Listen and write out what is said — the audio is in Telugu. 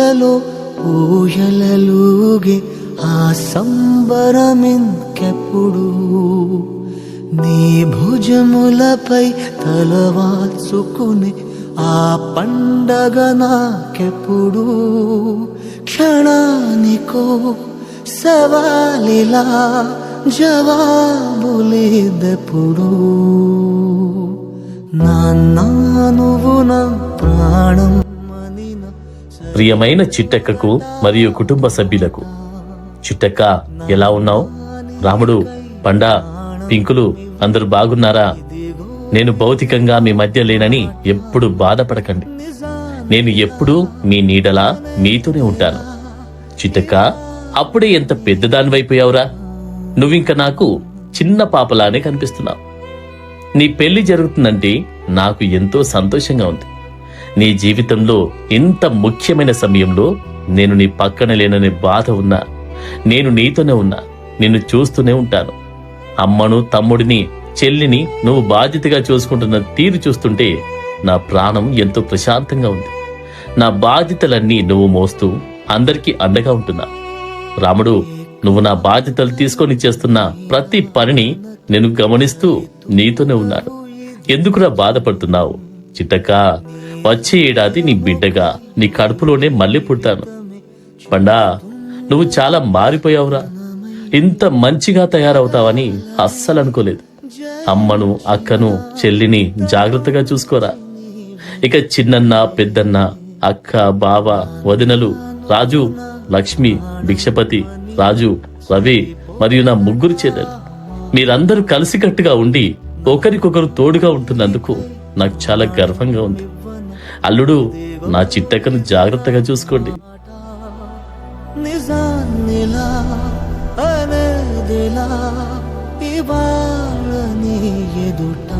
గుండెలలో ఊయలలుగే ఆ సంబరమింకెప్పుడు నీ భుజములపై తలవాల్చుకుని ఆ పండగ నాకెప్పుడు క్షణానికో సవాలిలా జవాబులేదెప్పుడు నాన్నా నువ్వు నా ప్రాణం. ప్రియమైన చిట్టక్కకు మరియు కుటుంబ సభ్యులకు, చిట్టక్క ఎలా ఉన్నావు? రాముడు, పండా, పింకులు అందరూ బాగున్నారా? నేను భౌతికంగా మీ మధ్య లేనని ఎప్పుడు బాధపడకండి. నేను ఎప్పుడూ మీ నీడలా మీతోనే ఉంటాను. చిట్టక్క, అప్పుడే ఎంత పెద్దదానివైపోయావురా. నువ్వింక నాకు చిన్న పాపలానే కనిపిస్తున్నావు. నీ పెళ్లి జరుగుతుందంటే నాకు ఎంతో సంతోషంగా ఉంది. నీ జీవితంలో ఇంత ముఖ్యమైన సమయంలో నేను నీ పక్కన లేననే బాధ ఉన్నా నేను నీతోనే ఉన్నా. నిన్ను చూస్తూనే ఉంటాను. అమ్మను, తమ్ముడిని, చెల్లిని నువ్వు బాధ్యతగా చూసుకుంటున్న తీరు చూస్తుంటే నా ప్రాణం ఎంతో ప్రశాంతంగా ఉంది. నా బాధ్యతలన్నీ నువ్వు మోస్తూ అందరికీ అండగా ఉంటున్నా. రాముడు, నువ్వు నా బాధ్యతలు తీసుకొని చేస్తున్న ప్రతి పనిని నేను గమనిస్తూ నీతోనే ఉన్నాను. ఎందుకురా బాధపడుతున్నావు? చిట్టక్క, వచ్చే ఏడాది నీ బిడ్డగా నీ కడుపులోనే మళ్ళీ పుట్టాను. పండా, నువ్వు చాలా మారిపోయావురా. ఇంత మంచిగా తయారవుతావని అస్సలు అనుకోలేదు. అమ్మను, అక్కను, చెల్లిని జాగ్రత్తగా చూసుకోరా. ఇక చిన్నన్న, పెద్దన్న, అక్క, బావ, వదినలు, రాజు, లక్ష్మి, భిక్షపతి, రాజు, రవి మరియు నా ముగ్గురు చెల్లెలు మీరందరూ కలిసికట్టుగా ఉండి ఒకరికొకరు తోడుగా ఉంటున్నందుకు నాకు చాలా గర్వంగా ఉంది. అల్లుడు, నా చిట్టక్కను జాగ్రత్తగా చూసుకోండి. నిజాన్నిలా అనేదిలా ఇవాళ నీ ఎదుట